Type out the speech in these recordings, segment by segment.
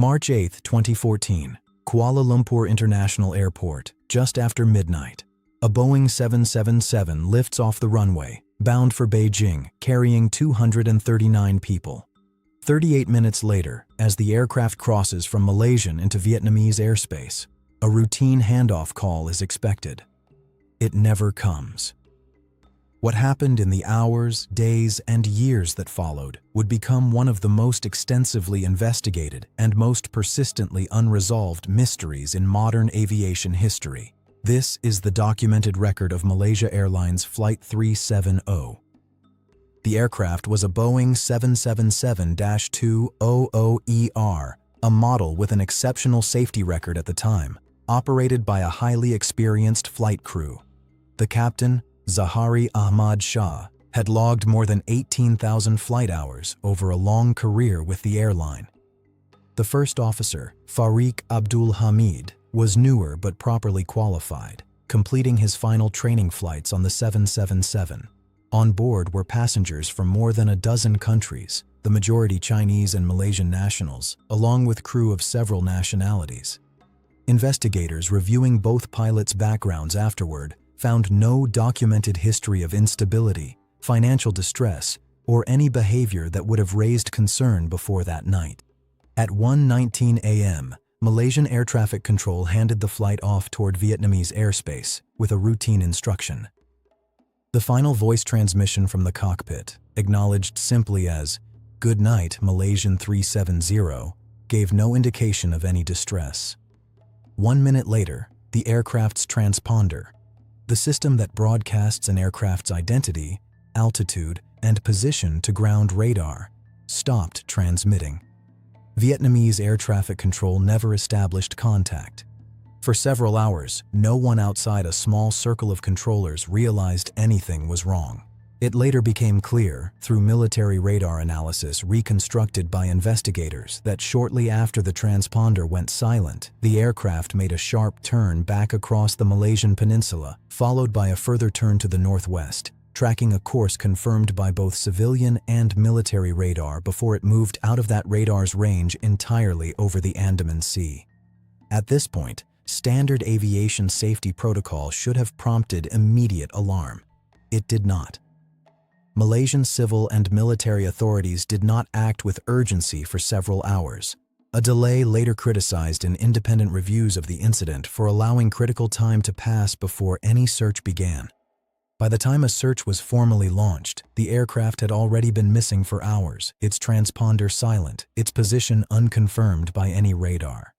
March 8, 2014, Kuala Lumpur International Airport, just after midnight. A Boeing 777 lifts off the runway, bound for Beijing, carrying 239 people. 38 minutes later, as the aircraft crosses from Malaysian into Vietnamese airspace, a routine handoff call is expected. It never comes. What happened in the hours, days, and years that followed would become one of the most extensively investigated and most persistently unresolved mysteries in modern aviation history. This is the documented record of Malaysia Airlines Flight 370. The aircraft was a Boeing 777-200ER, a model with an exceptional safety record at the time, operated by a highly experienced flight crew. The captain, Zahari Ahmad Shah, had logged more than 18,000 flight hours over a long career with the airline. The first officer, Fariq Abdul Hamid, was newer but properly qualified, completing his final training flights on the 777. On board were passengers from more than a dozen countries, the majority Chinese and Malaysian nationals, along with crew of several nationalities. Investigators reviewing both pilots' backgrounds afterward found no documented history of instability, financial distress, or any behavior that would have raised concern before that night. At 1:19 a.m., Malaysian Air Traffic Control handed the flight off toward Vietnamese airspace with a routine instruction. The final voice transmission from the cockpit, acknowledged simply as "Good night, Malaysian 370, gave no indication of any distress. 1 minute later, the aircraft's transponder, the system that broadcasts an aircraft's identity, altitude, and position to ground radar, stopped transmitting. Vietnamese air traffic control never established contact. For several hours, no one outside a small circle of controllers realized anything was wrong. It later became clear, through military radar analysis reconstructed by investigators, that shortly after the transponder went silent, the aircraft made a sharp turn back across the Malaysian peninsula, followed by a further turn to the northwest, tracking a course confirmed by both civilian and military radar before it moved out of that radar's range entirely over the Andaman Sea. At this point, standard aviation safety protocol should have prompted immediate alarm. It did not. Malaysian civil and military authorities did not act with urgency for several hours. A delay later criticized in independent reviews of the incident for allowing critical time to pass before any search began. By the time a search was formally launched, the aircraft had already been missing for hours, its transponder silent, its position unconfirmed by any radar.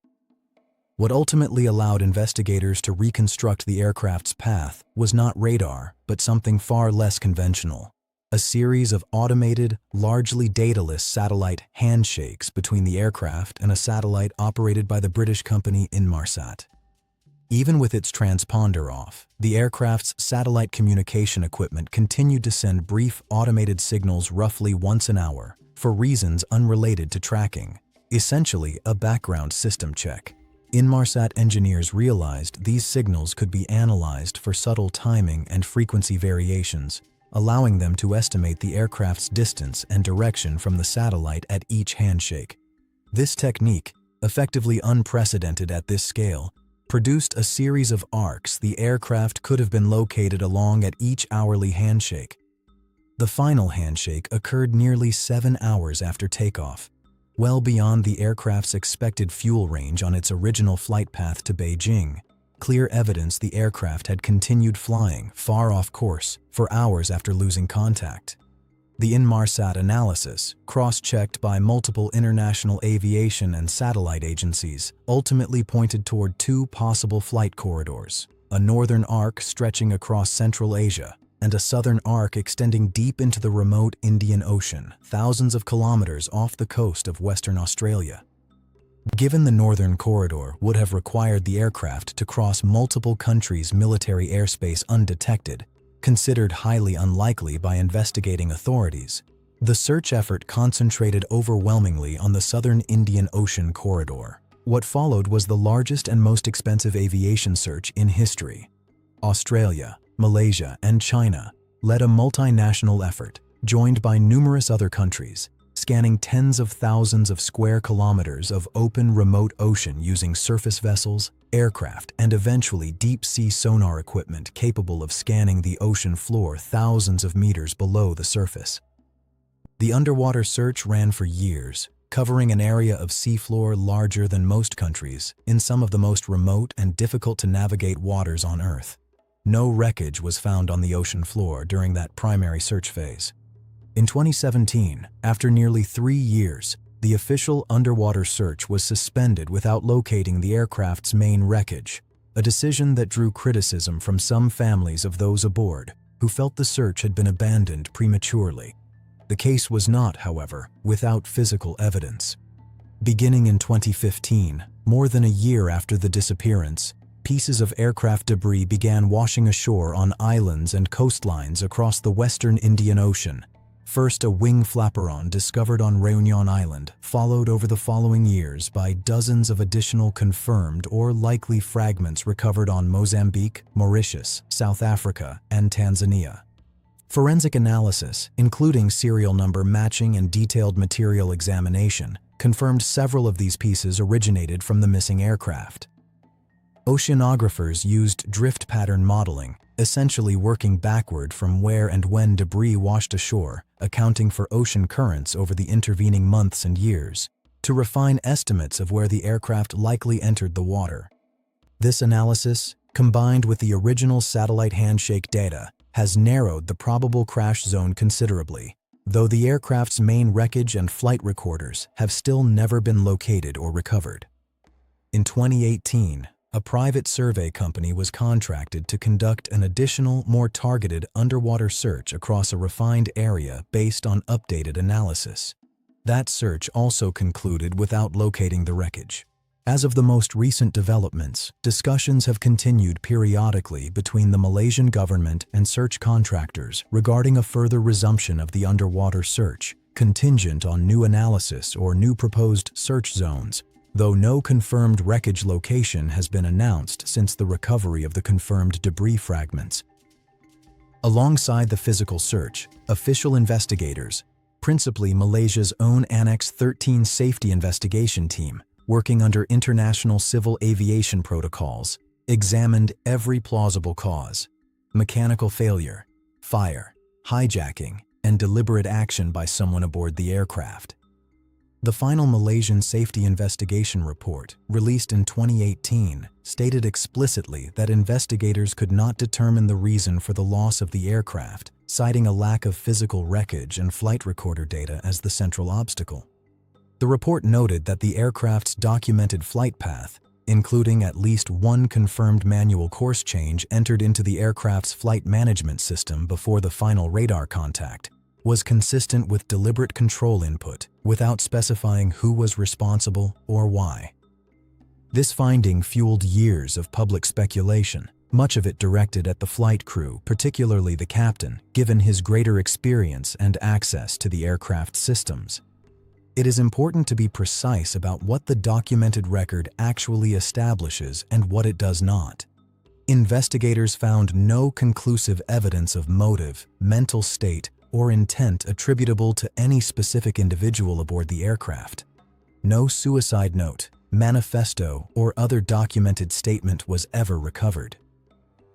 What ultimately allowed investigators to reconstruct the aircraft's path was not radar, but something far less conventional. A series of automated, largely dataless satellite handshakes between the aircraft and a satellite operated by the British company Inmarsat. Even with its transponder off, the aircraft's satellite communication equipment continued to send brief automated signals roughly once an hour, for reasons unrelated to tracking, essentially a background system check. Inmarsat engineers realized these signals could be analyzed for subtle timing and frequency variations, allowing them to estimate the aircraft's distance and direction from the satellite at each handshake. This technique, effectively unprecedented at this scale, produced a series of arcs the aircraft could have been located along at each hourly handshake. The final handshake occurred nearly 7 hours after takeoff, well beyond the aircraft's expected fuel range on its original flight path to Beijing. Clear evidence the aircraft had continued flying, far off course, for hours after losing contact. The Inmarsat analysis, cross-checked by multiple international aviation and satellite agencies, ultimately pointed toward two possible flight corridors: a northern arc stretching across Central Asia, and a southern arc extending deep into the remote Indian Ocean, thousands of kilometers off the coast of Western Australia. Given the northern corridor would have required the aircraft to cross multiple countries' military airspace undetected, considered highly unlikely by investigating authorities, the search effort concentrated overwhelmingly on the southern Indian Ocean corridor. What followed was the largest and most expensive aviation search in history. Australia, Malaysia, and China led a multinational effort, joined by numerous other countries, scanning tens of thousands of square kilometers of open, remote ocean using surface vessels, aircraft, and eventually deep-sea sonar equipment capable of scanning the ocean floor thousands of meters below the surface. The underwater search ran for years, covering an area of seafloor larger than most countries in some of the most remote and difficult-to-navigate waters on Earth. No wreckage was found on the ocean floor during that primary search phase. In 2017, after nearly 3 years, the official underwater search was suspended without locating the aircraft's main wreckage, a decision that drew criticism from some families of those aboard who felt the search had been abandoned prematurely. The case was not, however, without physical evidence. Beginning in 2015, more than a year after the disappearance, pieces of aircraft debris began washing ashore on islands and coastlines across the western Indian Ocean. First, a wing flaperon discovered on Réunion Island, followed over the following years by dozens of additional confirmed or likely fragments recovered on Mozambique, Mauritius, South Africa, and Tanzania. Forensic analysis, including serial number matching and detailed material examination, confirmed several of these pieces originated from the missing aircraft. Oceanographers used drift pattern modeling, essentially working backward from where and when debris washed ashore, accounting for ocean currents over the intervening months and years, to refine estimates of where the aircraft likely entered the water. This analysis, combined with the original satellite handshake data, has narrowed the probable crash zone considerably, though the aircraft's main wreckage and flight recorders have still never been located or recovered. In 2018, a private survey company was contracted to conduct an additional, more targeted underwater search across a refined area based on updated analysis. That search also concluded without locating the wreckage. As of the most recent developments, discussions have continued periodically between the Malaysian government and search contractors regarding a further resumption of the underwater search, contingent on new analysis or new proposed search zones, though no confirmed wreckage location has been announced since the recovery of the confirmed debris fragments. Alongside the physical search, official investigators, principally Malaysia's own Annex 13 safety investigation team, working under international civil aviation protocols, examined every plausible cause: mechanical failure, fire, hijacking, and deliberate action by someone aboard the aircraft. The final Malaysian Safety Investigation Report, released in 2018, stated explicitly that investigators could not determine the reason for the loss of the aircraft, citing a lack of physical wreckage and flight recorder data as the central obstacle. The report noted that the aircraft's documented flight path, including at least one confirmed manual course change entered into the aircraft's flight management system before the final radar contact, was consistent with deliberate control input without specifying who was responsible or why. This finding fueled years of public speculation, much of it directed at the flight crew, particularly the captain, given his greater experience and access to the aircraft systems. It is important to be precise about what the documented record actually establishes and what it does not. Investigators found no conclusive evidence of motive, mental state, or intent attributable to any specific individual aboard the aircraft. No suicide note, manifesto, or other documented statement was ever recovered.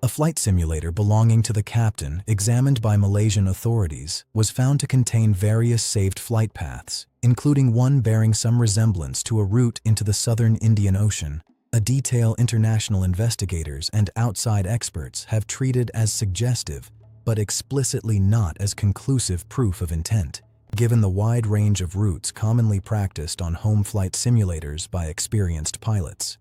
A flight simulator belonging to the captain, examined by Malaysian authorities, was found to contain various saved flight paths, including one bearing some resemblance to a route into the southern Indian Ocean, a detail international investigators and outside experts have treated as suggestive, but explicitly not as conclusive proof of intent, given the wide range of routes commonly practiced on home flight simulators by experienced pilots.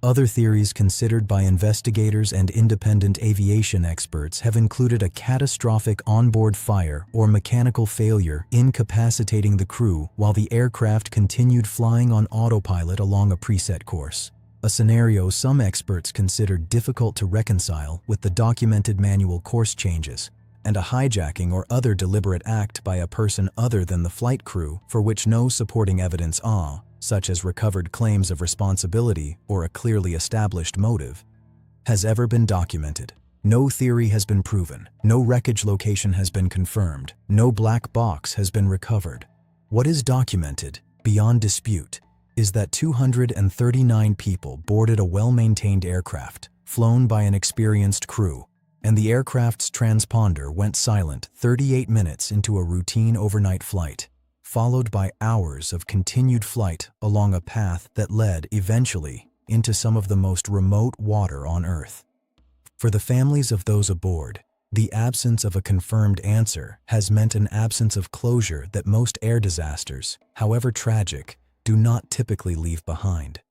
Other theories considered by investigators and independent aviation experts have included a catastrophic onboard fire or mechanical failure incapacitating the crew while the aircraft continued flying on autopilot along a preset course, a scenario some experts considered difficult to reconcile with the documented manual course changes, and a hijacking or other deliberate act by a person other than the flight crew for which no supporting evidence such as recovered claims of responsibility or a clearly established motive, has ever been documented. No theory has been proven, no wreckage location has been confirmed, no black box has been recovered. What is documented, beyond dispute, is that 239 people boarded a well-maintained aircraft, flown by an experienced crew, and the aircraft's transponder went silent 38 minutes into a routine overnight flight, followed by hours of continued flight along a path that led, eventually, into some of the most remote water on Earth. For the families of those aboard, the absence of a confirmed answer has meant an absence of closure that most air disasters, however tragic, do not typically leave behind.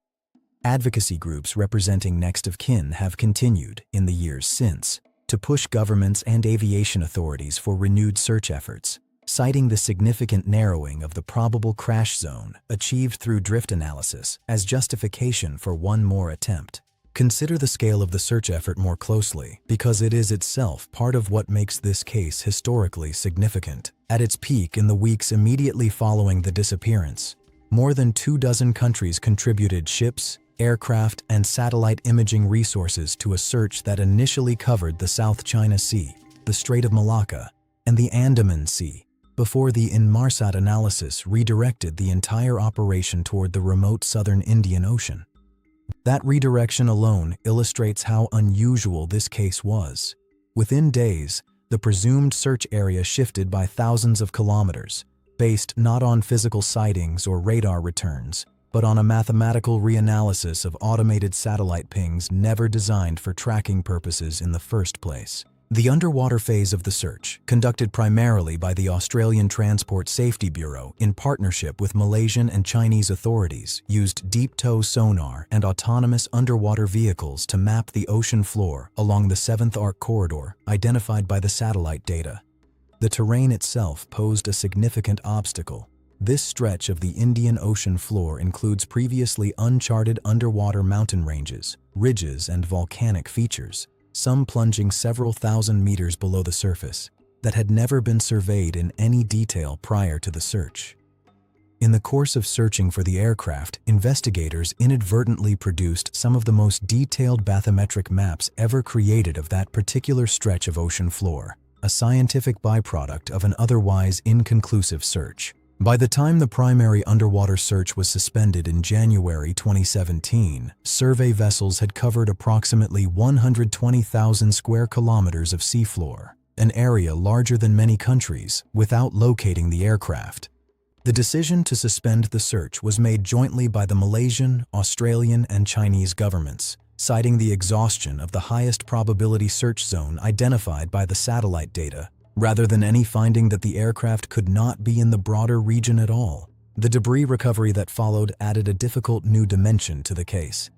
Advocacy groups representing next of kin have continued, in the years since, to push governments and aviation authorities for renewed search efforts, citing the significant narrowing of the probable crash zone achieved through drift analysis as justification for one more attempt. Consider the scale of the search effort more closely, because it is itself part of what makes this case historically significant. At its peak in the weeks immediately following the disappearance, more than 24 countries contributed ships, aircraft, and satellite imaging resources to a search that initially covered the South China Sea, the Strait of Malacca, and the Andaman Sea, before the Inmarsat analysis redirected the entire operation toward the remote southern Indian Ocean. That redirection alone illustrates how unusual this case was. Within days, the presumed search area shifted by thousands of kilometers, based not on physical sightings or radar returns, but on a mathematical reanalysis of automated satellite pings never designed for tracking purposes in the first place. The underwater phase of the search, conducted primarily by the Australian Transport Safety Bureau in partnership with Malaysian and Chinese authorities, used deep-tow sonar and autonomous underwater vehicles to map the ocean floor along the 7th Arc Corridor identified by the satellite data. The terrain itself posed a significant obstacle. This stretch of the Indian Ocean floor includes previously uncharted underwater mountain ranges, ridges, and volcanic features, some plunging several thousand meters below the surface, that had never been surveyed in any detail prior to the search. In the course of searching for the aircraft, investigators inadvertently produced some of the most detailed bathymetric maps ever created of that particular stretch of ocean floor, a scientific byproduct of an otherwise inconclusive search. By the time the primary underwater search was suspended in January 2017, survey vessels had covered approximately 120,000 square kilometers of seafloor, an area larger than many countries, without locating the aircraft. The decision to suspend the search was made jointly by the Malaysian, Australian, and Chinese governments, citing the exhaustion of the highest probability search zone identified by the satellite data, rather than any finding that the aircraft could not be in the broader region at all. The debris recovery that followed added a difficult new dimension to the case.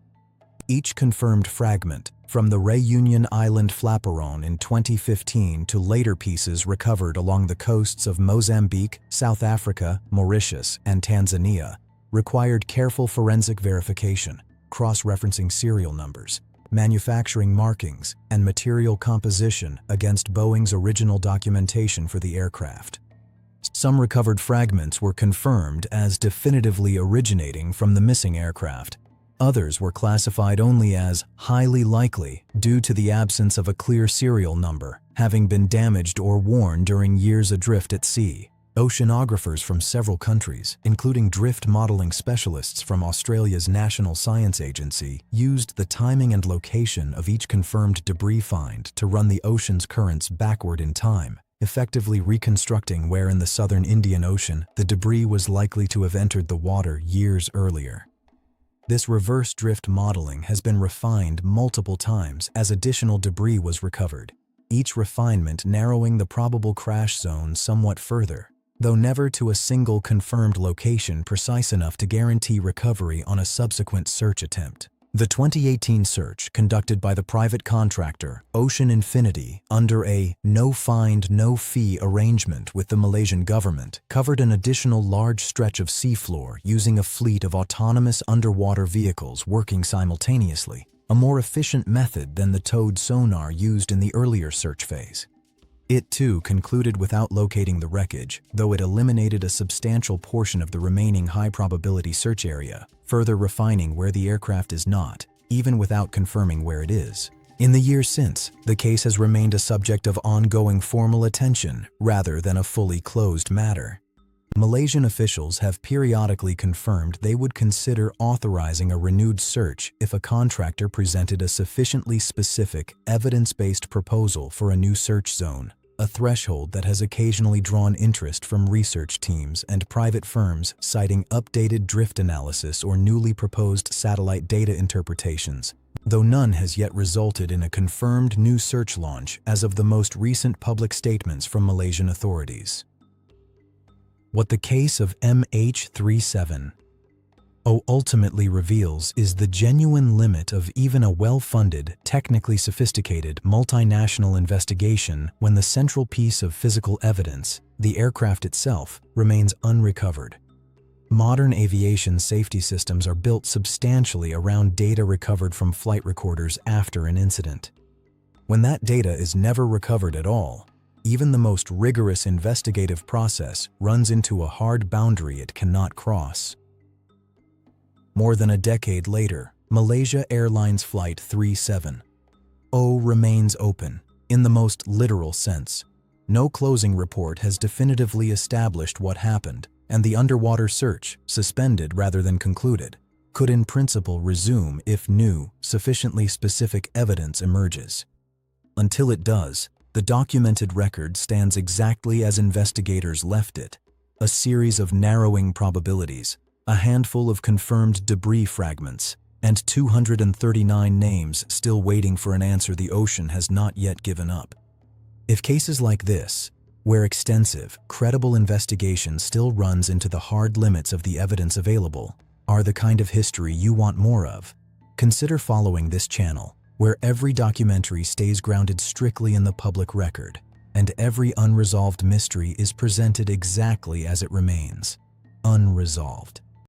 Each confirmed fragment, from the Réunion Island flaperon in 2015 to later pieces recovered along the coasts of Mozambique, South Africa, Mauritius, and Tanzania, required careful forensic verification, cross-referencing serial numbers, manufacturing markings, and material composition against Boeing's original documentation for the aircraft. Some recovered fragments were confirmed as definitively originating from the missing aircraft. Others were classified only as highly likely due to the absence of a clear serial number, having been damaged or worn during years adrift at sea. Oceanographers from several countries, including drift modeling specialists from Australia's National Science Agency, used the timing and location of each confirmed debris find to run the ocean's currents backward in time, effectively reconstructing where in the southern Indian Ocean the debris was likely to have entered the water years earlier. This reverse drift modeling has been refined multiple times as additional debris was recovered, each refinement narrowing the probable crash zone somewhat further, though never to a single confirmed location precise enough to guarantee recovery on a subsequent search attempt. The 2018 search, conducted by the private contractor Ocean Infinity under a no-find, no-fee arrangement with the Malaysian government, covered an additional large stretch of seafloor using a fleet of autonomous underwater vehicles working simultaneously, a more efficient method than the towed sonar used in the earlier search phase. It, too, concluded without locating the wreckage, though it eliminated a substantial portion of the remaining high-probability search area, further refining where the aircraft is not, even without confirming where it is. In the years since, the case has remained a subject of ongoing formal attention rather than a fully closed matter. Malaysian officials have periodically confirmed they would consider authorizing a renewed search if a contractor presented a sufficiently specific, evidence-based proposal for a new search zone, a threshold that has occasionally drawn interest from research teams and private firms citing updated drift analysis or newly proposed satellite data interpretations, though none has yet resulted in a confirmed new search launch as of the most recent public statements from Malaysian authorities. What the case of MH370 ultimately reveals is the genuine limit of even a well-funded, technically sophisticated, multinational investigation when the central piece of physical evidence, the aircraft itself, remains unrecovered. Modern aviation safety systems are built substantially around data recovered from flight recorders after an incident. When that data is never recovered at all, even the most rigorous investigative process runs into a hard boundary it cannot cross. More than a decade later, Malaysia Airlines Flight 370 remains open, in the most literal sense. No closing report has definitively established what happened, and the underwater search, suspended rather than concluded, could in principle resume if new, sufficiently specific evidence emerges. Until it does, the documented record stands exactly as investigators left it, a series of narrowing probabilities, a handful of confirmed debris fragments, and 239 names still waiting for an answer the ocean has not yet given up. If cases like this, where extensive, credible investigation still runs into the hard limits of the evidence available, are the kind of history you want more of, consider following this channel, where every documentary stays grounded strictly in the public record, and every unresolved mystery is presented exactly as it remains, unresolved.